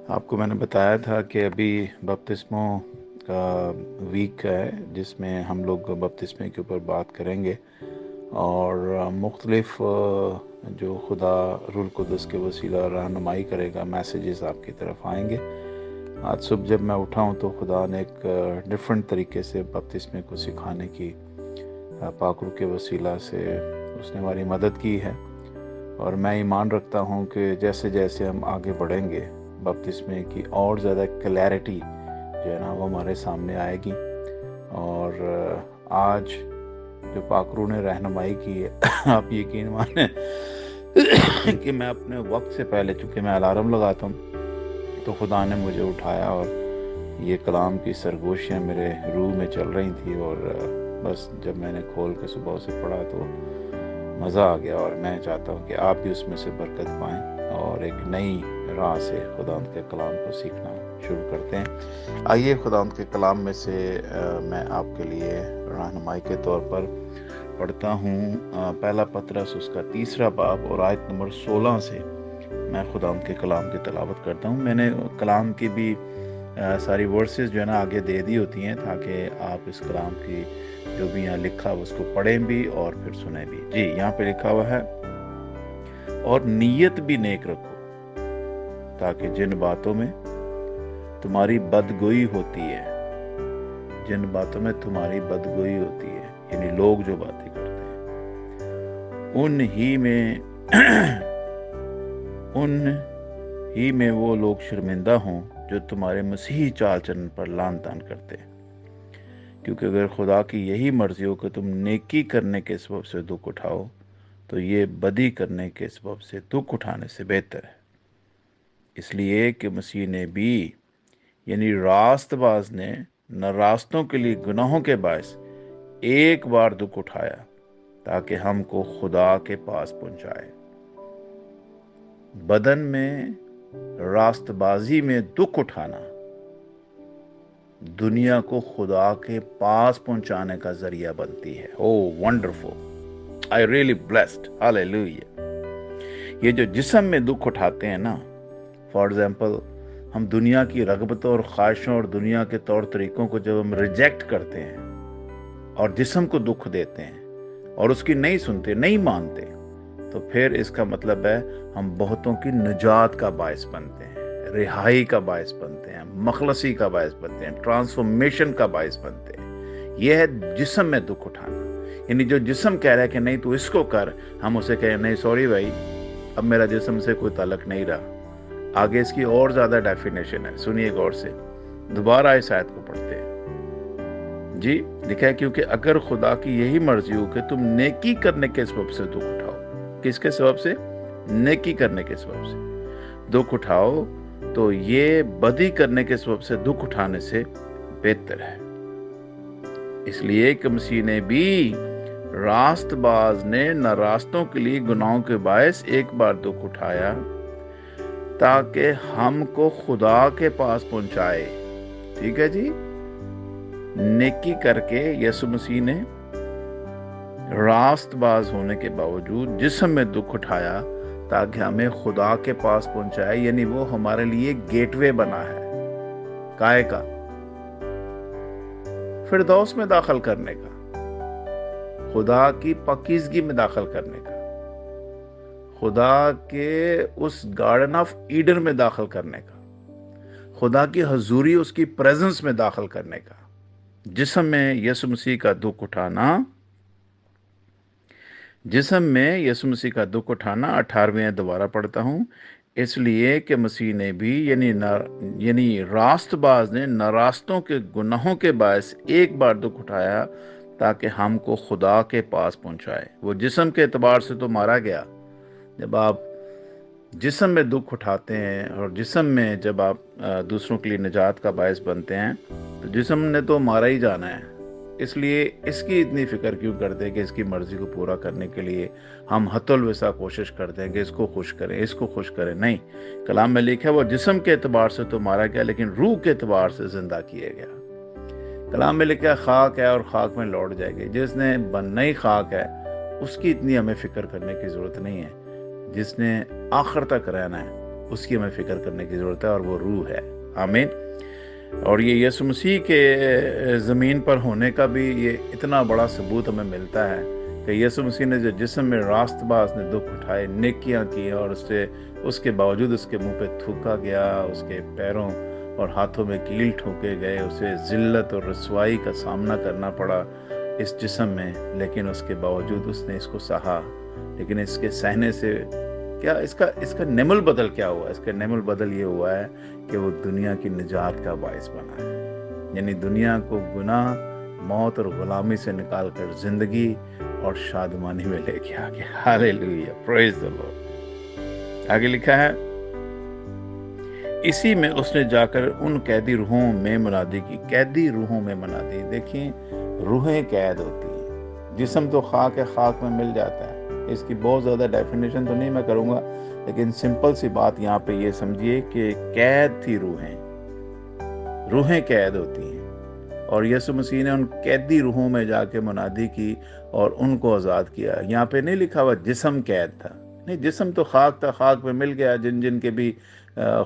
آپ کو میں نے بتایا تھا کہ ابھی بپتسموں کا ویک ہے، جس میں ہم لوگ بپتسمے کے اوپر بات کریں گے اور مختلف جو خدا روح القدس کے وسیلہ رہنمائی کرے گا، میسیجز آپ کی طرف آئیں گے۔ آج صبح جب میں اٹھا ہوں تو خدا نے ایک ڈیفرنٹ طریقے سے بپتسمے کو سکھانے کی پاک روح کے وسیلہ سے اس نے ہماری مدد کی ہے، اور میں ایمان رکھتا ہوں کہ جیسے جیسے ہم آگے بڑھیں گے بپتسمے کی اور زیادہ کلیئرٹی جو ہے نا وہ ہمارے سامنے آئے گی۔ اور آج جو پاک روح نے رہنمائی کی ہے، آپ یقین مانیں کہ میں اپنے وقت سے پہلے، چونکہ میں الارم لگاتا ہوں، تو خدا نے مجھے اٹھایا اور یہ کلام کی سرگوشیاں میرے روح میں چل رہی تھی، اور بس جب میں نے کھول کے صبح سے پڑھا تو مزہ آ گیا۔ اور میں چاہتا ہوں کہ آپ بھی اس میں سے برکت پائیں اور ایک نئی راہ سے خداوند کے کلام کو سیکھنا شروع کرتے ہیں۔ آئیے خداوند کے کلام میں سے میں آپ کے لیے رہنمائی کے طور پر پڑھتا ہوں پہلا پطرس اس کا 3 باب اور آیت نمبر 16 سے میں خداوند کے کلام کی تلاوت کرتا ہوں۔ میں نے کلام کی بھی ساری ورسز جو ہے نا آگے دے دی ہوتی ہیں تاکہ آپ اس کلام کی جو بھی یہاں لکھا ہوا اس کو پڑھیں بھی اور پھر سنیں بھی۔ جی یہاں پہ لکھا ہوا ہے، اور نیت بھی نیک رکھو تاکہ جن باتوں میں تمہاری بدگوئی ہوتی ہے، جن باتوں میں تمہاری بدگوئی ہوتی ہے یعنی لوگ جو باتیں کرتے ہیں، ان ہی میں وہ لوگ شرمندہ ہوں جو تمہارے مسیحی چال چلن پر لعن طعن کرتے ہیں، کیونکہ اگر خدا کی یہی مرضی ہو کہ تم نیکی کرنے کے سبب سے دکھ اٹھاؤ تو یہ بدی کرنے کے سبب سے دکھ اٹھانے سے بہتر ہے۔ اس لیے کہ مسیح نے بھی یعنی راست باز نے نہ راستوں کے لیے گناہوں کے باعث ایک بار دکھ اٹھایا تاکہ ہم کو خدا کے پاس پہنچائے۔ بدن میں راست بازی میں دکھ اٹھانا دنیا کو خدا کے پاس پہنچانے کا ذریعہ بنتی ہے۔ Wonderful, I really blessed, hallelujah. یہ جو جسم میں دکھ اٹھاتے ہیں نا، فار ایگزامپل ہم دنیا کی رغبتوں اور خواہشوں اور دنیا کے طور طریقوں کو جب ہم ریجیکٹ کرتے ہیں اور جسم کو دکھ دیتے ہیں اور اس کی نہیں سنتے، نہیں مانتے، تو پھر اس کا مطلب ہے ہم بہتوں کی نجات کا باعث بنتے ہیں، رہائی کا باعث بنتے ہیں، مخلصی کا باعث بنتے ہیں، ٹرانسفارمیشن کا باعث بنتے ہیں۔ یہ ہے جسم میں دکھ اٹھانا، یعنی جو جسم کہہ رہا ہے کہ نہیں تو اس کو کر، ہم اسے کہیں نہیں سوری بھائی، اب میرا جسم سے کوئی تعلق نہیں رہا۔ آگے اس کی اور زیادہ ڈیفینیشن ہے، سنیے غور سے، دوبارہ اس آیت کو پڑھتے ہیں۔ جی لکھا ہے، کیونکہ اگر خدا کی یہی مرضی ہو کہ تم نیکی کرنے کے سبب سے دکھ اٹھاؤ، کس کے سبب سے؟ نیکی کرنے کے سبب سے دکھ اٹھاؤ تو یہ بدی کرنے کے سبب سے دکھ اٹھانے سے بہتر ہے۔ اس لیے کہ مسیح نے بھی راست باز نے نہ راستوں کے لیے گناہوں کے باعث ایک بار دکھ اٹھایا تاکہ ہم کو خدا کے پاس پہنچائے۔ ٹھیک ہے جی، نیکی کر کے یسوع مسیح نے راست باز ہونے کے باوجود جسم میں دکھ اٹھایا تاکہ ہمیں خدا کے پاس پہنچائے، یعنی وہ ہمارے لیے گیٹ وے بنا ہے، کائے کا؟ فردوس میں داخل کرنے کا، خدا کی پاکیزگی میں داخل کرنے کا، خدا کے اس گارڈن آف ایڈن میں داخل کرنے کا، خدا کی حضوری، اس کی پریزنس میں داخل کرنے کا۔ جسم میں یسوع مسیح کا دکھ اٹھانا، جسم میں یسوع مسیح کا دکھ اٹھانا، 18ویں دوبارہ پڑھتا ہوں، اس لیے کہ مسیح نے بھی یعنی راست باز نے نہ راستوں کے گناہوں کے باعث ایک بار دکھ اٹھایا تاکہ ہم کو خدا کے پاس پہنچائے۔ وہ جسم کے اعتبار سے تو مارا گیا۔ جب آپ جسم میں دکھ اٹھاتے ہیں اور جسم میں جب آپ دوسروں کے لیے نجات کا باعث بنتے ہیں تو جسم نے تو مارا ہی جانا ہے۔ اس لیے اس کی اتنی فکر کیوں کرتے ہیں کہ اس کی مرضی کو پورا کرنے کے لیے ہم حتی الوسع کوشش کرتے ہیں کہ اس کو خوش کریں، اس کو خوش کریں؟ نہیں، کلام میں لکھا ہے وہ جسم کے اعتبار سے تو مارا گیا لیکن روح کے اعتبار سے زندہ کیا گیا۔ کلام میں لکھا ہے خاک ہے اور خاک میں لوٹ جائے گی۔ جس نے بننا ہی خاک ہے اس کی اتنی ہمیں فکر کرنے کی ضرورت نہیں ہے، جس نے آخر تک رہنا ہے اس کی ہمیں فکر کرنے کی ضرورت ہے، اور وہ روح ہے۔ آمین۔ اور یہ یسوع مسیح کے زمین پر ہونے کا بھی یہ اتنا بڑا ثبوت ہمیں ملتا ہے کہ یسوع مسیح نے جو جسم میں راست باز نے دکھ اٹھائے، نیکیاں کی، اور اس کے باوجود اس کے منہ پہ تھوکا گیا، اس کے پیروں اور ہاتھوں میں کیل ٹھوکے گئے، اسے ذلت اور رسوائی کا سامنا کرنا پڑا اس جسم میں، لیکن اس کے باوجود اس نے اس کو سہا۔ لیکن اس کے سہنے سے کیا اس کا نعم البدل کیا ہوا؟ اس کا نعم البدل یہ ہوا ہے کہ وہ دنیا کی نجات کا باعث بنا ہے، یعنی دنیا کو گناہ، موت اور غلامی سے نکال کر زندگی اور شادمانی میں لے کے آ گیا۔ ہاللیلویہ، پریز دی لارڈ۔ آگے لکھا ہے، اسی میں اس نے جا کر ان قیدی روحوں میں منادی کی۔ قیدی روحوں میں منادی، دیکھیں روحیں قید ہوتی ہیں، جسم تو خاک ہے، خاک میں مل جاتا ہے۔ اس کی بہت زیادہ ڈیفینیشن تو نہیں میں کروں گا، لیکن سمپل سی بات یہاں پہ یہ سمجھیے کہ قید تھی روحیں قید ہوتی ہیں، اور یسوع مسیح نے ان قیدی روحوں میں جا کے منادی کی اور ان کو آزاد کیا۔ یہاں پہ نہیں لکھا ہوا جسم قید تھا، نہیں، جسم تو خاک تھا، خاک میں مل گیا۔ جن کے بھی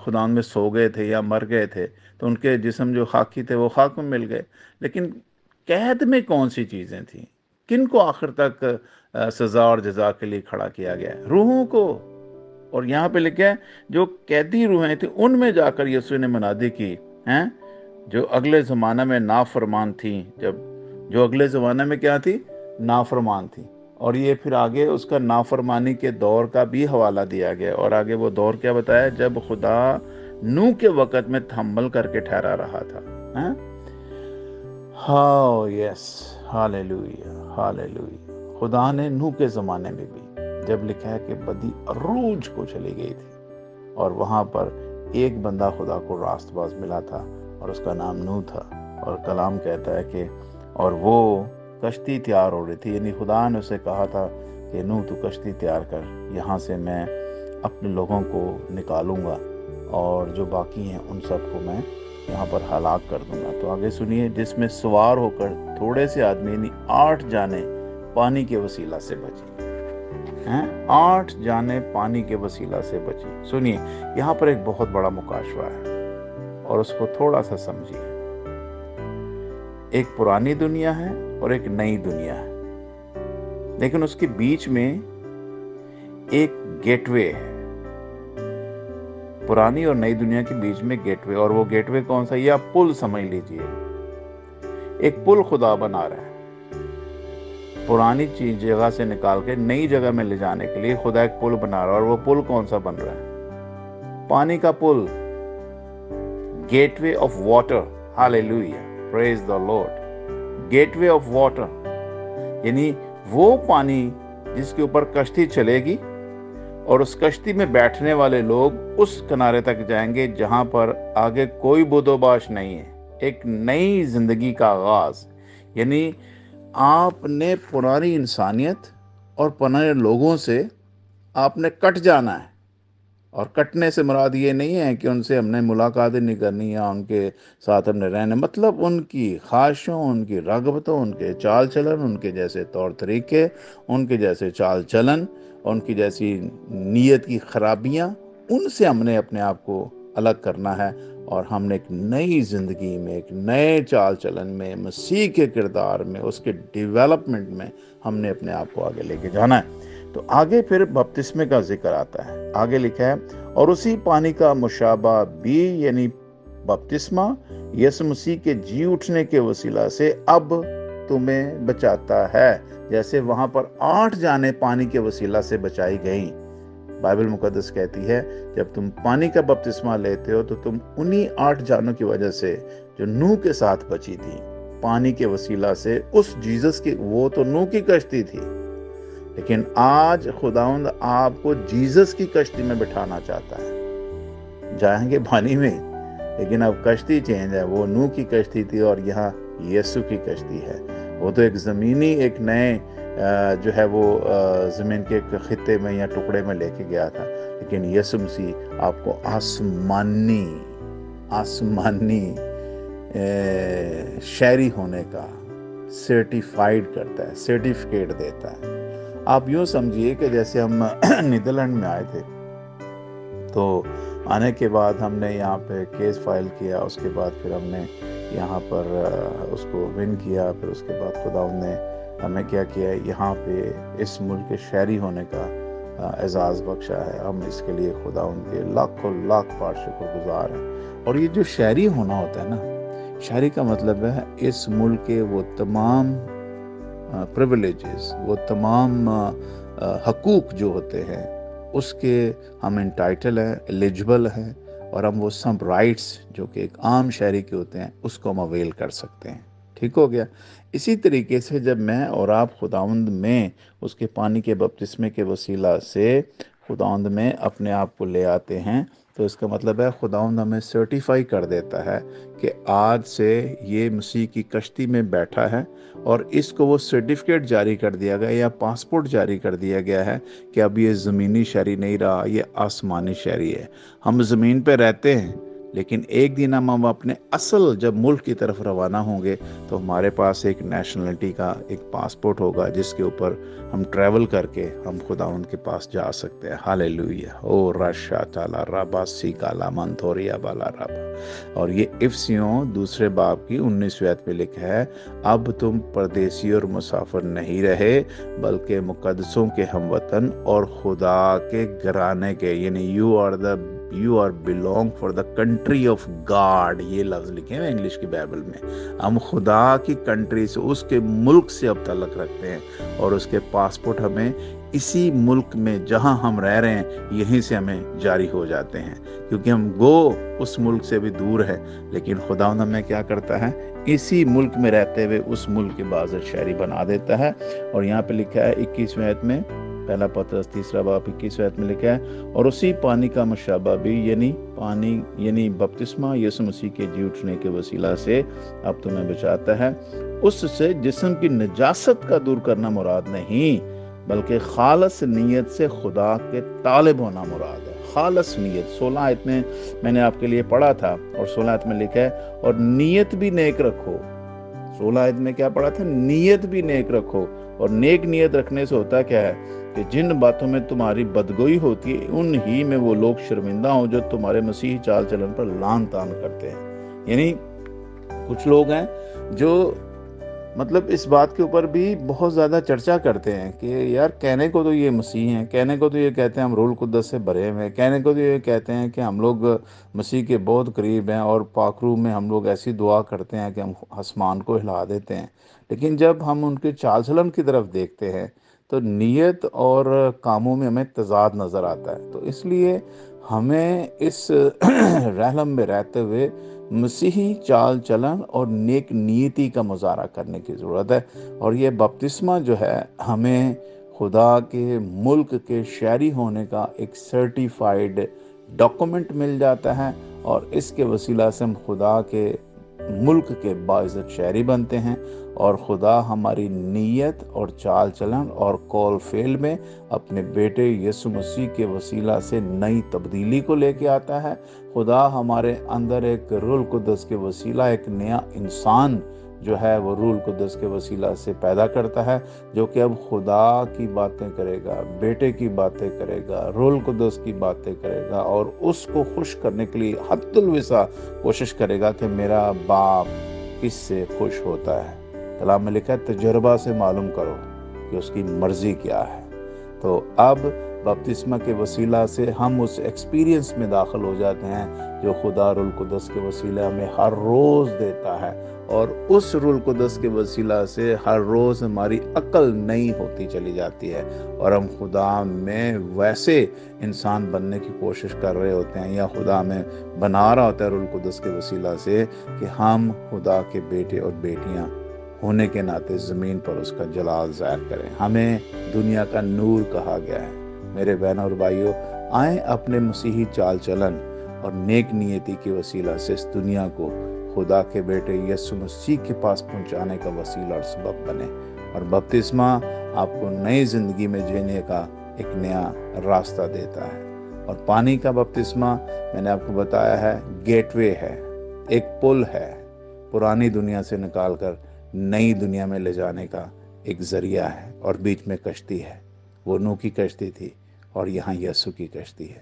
خدا میں سو گئے تھے یا مر گئے تھے تو ان کے جسم جو خاکی تھے وہ خاک میں مل گئے، لیکن قید میں کون سی چیزیں تھیں؟ کن کو آخر تک سزا اور جزا کے لیے کھڑا کیا گیا؟ روحوں کو۔ اور یہاں پہ لکھا ہے جو قیدی روحیں تھیں ان میں جا کر یسوع نے منادی کی، ہیں جو اگلے زمانہ میں نافرمان تھیں، جو اگلے زمانہ میں کیا تھی؟ نافرمان تھی۔ اور یہ پھر آگے اس کا نافرمانی کے دور کا بھی حوالہ دیا گیا، اور آگے وہ دور کیا بتایا؟ جب خدا نوح کے وقت میں تحمل کر کے ٹھہرا رہا تھا۔ ہاں، یس، ہاللیلویہ، ہاللیلویہ۔ خدا نے نوح کے زمانے میں بھی، جب لکھا ہے کہ بدی عروج کو چلی گئی تھی، اور وہاں پر ایک بندہ خدا کو راست باز ملا تھا اور اس کا نام نوح تھا، اور کلام کہتا ہے کہ اور وہ کشتی تیار ہو رہی تھی، یعنی خدا نے اسے کہا تھا کہ نوح تو کشتی تیار کر، یہاں سے میں اپنے لوگوں کو نکالوں گا اور جو باقی ہیں ان سب کو میں یہاں پر ہلاک کر دوں گا۔ تو آگے سنیے، جس میں سوار ہو کر تھوڑے سے آدمی یعنی 8 جانیں پانی کے وسیلہ سے بچی، 8 جانیں پانی کے وسیلہ سے بچی۔ سنیے، یہاں پر ایک بہت بڑا مکاشفہ ہے اور اس کو تھوڑا سا سمجھیے۔ ایک پرانی دنیا ہے اور ایک نئی دنیا ہے، لیکن اس کے بیچ میں ایک گیٹ وے ہے۔ پرانی اور نئی دنیا کے بیچ میں گیٹ وے، اور وہ گیٹ وے کون سا؟ یا پل سمجھ لیجئے، ایک پل خدا بنا رہا ہے، پرانی چیز جگہ سے نکال کے نئی جگہ میں لے جانے کے لیے خدا ایک پل بنا رہا ہے، اور وہ پل کون سا بن رہا ہے؟ پانی کا پل، gateway of water. Hallelujah, praise the Lord. Gateway of water, یعنی وہ پانی جس کے اوپر کشتی چلے گی، اور اس کشتی میں بیٹھنے والے لوگ اس کنارے تک جائیں گے جہاں پر آگے کوئی بود و باش نہیں ہے، ایک نئی زندگی کا آغاز۔ یعنی آپ نے پرانی انسانیت اور پرانے لوگوں سے آپ نے کٹ جانا ہے، اور کٹنے سے مراد یہ نہیں ہے کہ ان سے ہم نے ملاقاتیں نہیں کرنی یا ان کے ساتھ ہم نے رہنا، مطلب ان کی خواہشوں، ان کی رغبتوں، ان کے چال چلن، ان کے جیسے طور طریقے، ان کے جیسے چال چلن، ان کی جیسی نیت کی خرابیاں، ان سے ہم نے اپنے آپ کو الگ کرنا ہے، اور ہم نے ایک نئی زندگی میں، ایک نئے چال چلن میں، مسیح کے کردار میں، اس کے ڈیولپمنٹ میں ہم نے اپنے آپ کو آگے لے کے جانا ہے۔ تو آگے پھر بپتسمے کا ذکر آتا ہے۔ آگے لکھا ہے، اور اسی پانی کا مشابہ بھی، یعنی بپتسمہ یسوع مسیح کے جی اٹھنے کے وسیلہ سے اب تمہیں بچاتا ہے، جیسے وہاں پر 8 جانیں پانی کے وسیلہ سے بچائی گئیں۔ بائبل مقدس کہتی ہے جب تم پانی کا بپتسمہ لیتے ہو تو تم انہی 8 جانوں کی وجہ سے جو نوح کے ساتھ بچی تھی، پانی کے وسیلہ سے، اس جیزس کی، وہ تو نوح کی کشتی تھی، لیکن آج خداوند آپ کو جیزس کی کشتی میں بٹھانا چاہتا ہے۔ جائیں گے پانی میں، لیکن اب کشتی چینج ہے، وہ نوح کی کشتی تھی اور یہاں یسوع کی کشتی ہے۔ وہ تو ایک زمینی، ایک نئے جو ہے وہ زمین کے ایک خطے میں یا ٹکڑے میں لے کے گیا تھا، لیکن یسوع مسیح آپ کو آسمانی شہری ہونے کا سرٹیفائیڈ کرتا ہے، سرٹیفکیٹ دیتا ہے۔ آپ یوں سمجھیے کہ جیسے ہم نیدرلینڈ میں آئے تھے تو آنے کے بعد ہم نے یہاں پہ کیس فائل کیا، اس کے بعد پھر ہم نے یہاں پر اس کو ون کیا، پھر اس کے بعد خداوند نے ہمیں کیا کیا، یہاں پہ اس ملک کے شہری ہونے کا اعزاز بخشا ہے۔ ہم اس کے لیے خداوند کے لاکھوں لاکھ بار شکر گزار ہیں۔ اور یہ جو شہری ہونا ہوتا ہے نا، شہری کا مطلب ہے اس ملک کے وہ تمام پریویلیجز، وہ تمام حقوق جو ہوتے ہیں اس کے ہم انٹائٹل ہیں، ایلیجبل ہیں، اور ہم وہ سب رائٹس جو کہ ایک عام شہری کے ہوتے ہیں اس کو ہم اویل کر سکتے ہیں۔ ٹھیک ہو گیا۔ اسی طریقے سے جب میں اور آپ خداوند میں اس کے پانی کے بپتسمے کے وسیلہ سے خداوند میں اپنے آپ کو لے آتے ہیں، تو اس کا مطلب ہے خداوند ہمیں سرٹیفائی کر دیتا ہے کہ آج سے یہ مسیح کی کشتی میں بیٹھا ہے، اور اس کو وہ سرٹیفکیٹ جاری کر دیا گیا یا پاسپورٹ جاری کر دیا گیا ہے کہ اب یہ زمینی شہری نہیں رہا، یہ آسمانی شہری ہے۔ ہم زمین پہ رہتے ہیں، لیکن ایک دن ہم اپنے اصل جب ملک کی طرف روانہ ہوں گے تو ہمارے پاس ایک نیشنلٹی کا ایک پاسپورٹ ہوگا جس کے اوپر ہم ٹریول کر کے ہم خداوند کے پاس جا سکتے ہیں۔ ہاللیلویہ۔ او رشا تالا رابا سی کالا منتوریا بالا رابا۔ اور یہ افسیوں دوسرے باب کی 19ویں آیت میں لکھا ہے، اب تم پردیسی اور مسافر نہیں رہے بلکہ مقدسوں کے ہم وطن اور خدا کے گھرانے کے، یعنی you are belong for the country of God، یہ لفظ لکھے ہیں انگلش کی بائبل میں۔ ہم خدا کی کنٹری سے، اس کے ملک سے اب تعلق رکھتے ہیں، اور اس کے پاسپورٹ ہمیں اسی ملک میں جہاں ہم رہ رہے ہیں یہیں سے ہمیں جاری ہو جاتے ہیں، کیونکہ ہم اس ملک سے بھی دور ہے، لیکن خداوند ہمیں کیا کرتا ہے، اسی ملک میں رہتے ہوئے اس ملک کے باعزت شہری بنا دیتا ہے۔ اور یہاں پہ لکھا ہے 21ویں آیت میں، پہلا پطرس 3 باب 21ویں آیت میں لکھا ہے، اور اسی پانی کا مشابہ بھی، یعنی بپتسمہ یسوع مسیح کے جی اٹھنے کے وسیلہ سے اب تمہیں بچاتا ہے، اس سے جسم کی نجاست کا دور کرنا مراد نہیں، بلکہ خالص نیت سے خدا کے طالب ہونا مراد ہے۔ خالص نیت 16 آیت میں نے آپ کے لیے پڑھا تھا، اور 16 آیت میں لکھا ہے، اور نیت بھی نیک رکھو۔ 16 آیت میں کیا پڑھا تھا؟ نیت بھی نیک رکھو۔ اور نیک نیت رکھنے سے ہوتا کیا ہے کہ جن باتوں میں تمہاری بدگوئی ہوتی ہے ان ہی میں وہ لوگ شرمندہ ہوں جو تمہارے مسیحی چال چلن پر لان تان کرتے ہیں۔ یعنی کچھ لوگ ہیں جو مطلب اس بات کے اوپر بھی بہت زیادہ چرچا کرتے ہیں کہ یار کہنے کو تو یہ مسیح ہیں، کہنے کو تو یہ کہتے ہیں ہم روح القدس سے بھرے ہوئے ہیں، کہنے کو تو یہ کہتے ہیں کہ ہم لوگ مسیح کے بہت قریب ہیں، اور پاک روح میں ہم لوگ ایسی دعا کرتے ہیں کہ ہم آسمان کو ہلا دیتے ہیں، لیکن جب ہم ان کے چال چلن کی طرف دیکھتے ہیں تو نیت اور کاموں میں ہمیں تضاد نظر آتا ہے۔ تو اس لیے ہمیں اس رحلم میں رہتے ہوئے مسیحی چال چلن اور نیک نیتی کا مظاہرہ کرنے کی ضرورت ہے، اور یہ بپتسمہ جو ہے ہمیں خدا کے ملک کے شہری ہونے کا ایک سرٹیفائیڈ ڈاکومنٹ مل جاتا ہے، اور اس کے وسیلہ سے ہم خدا کے ملک کے باعزت شہری بنتے ہیں، اور خدا ہماری نیت اور چال چلن اور قول فعل میں اپنے بیٹے یسوع مسیح کے وسیلہ سے نئی تبدیلی کو لے کے آتا ہے۔ خدا ہمارے اندر ایک روح القدس کے وسیلہ ایک نیا انسان جو ہے وہ روح القدس کے وسیلہ سے پیدا کرتا ہے، جو کہ اب خدا کی باتیں کرے گا، بیٹے کی باتیں کرے گا، روح القدس کی باتیں کرے گا، اور اس کو خوش کرنے کے لیے حد الوسع کوشش کرے گا کہ میرا باپ کس سے خوش ہوتا ہے۔ کلام میں لکھا ہے تجربہ سے معلوم کرو کہ اس کی مرضی کیا ہے۔ تو اب بپتسمہ کے وسیلہ سے ہم اس ایکسپیرینس میں داخل ہو جاتے ہیں جو خدا روح القدس کے وسیلہ ہمیں ہر روز دیتا ہے، اور اس روح القدس کے وسیلہ سے ہر روز ہماری عقل نئی ہوتی چلی جاتی ہے، اور ہم خدا میں ویسے انسان بننے کی کوشش کر رہے ہوتے ہیں، یا خدا میں بنا رہا ہوتا ہے روح القدس کے وسیلہ سے کہ ہم خدا کے بیٹے اور بیٹیاں ہونے کے ناطے زمین پر اس کا جلال ظاہر کریں۔ ہمیں دنیا کا نور کہا گیا ہے۔ میرے بہنوں اور بھائیوں، آئیں اپنے مسیحی چال چلن اور نیک نیتی کے وسیلہ سے اس دنیا کو خدا کے بیٹے یسوع مسیح کے پاس پہنچانے کا وسیلہ اور سبب بنے، اور بپتسمہ آپ کو نئی زندگی میں جینے کا ایک نیا راستہ دیتا ہے۔ اور پانی کا بپتسمہ میں نے آپ کو بتایا ہے گیٹ وے ہے، ایک پل ہے، پرانی دنیا سے نکال کر نئی دنیا میں لے جانے کا ایک ذریعہ ہے، اور بیچ میں کشتی ہے، وہ نوح کی کشتی تھی اور یہاں یسوع کی کشتی ہے۔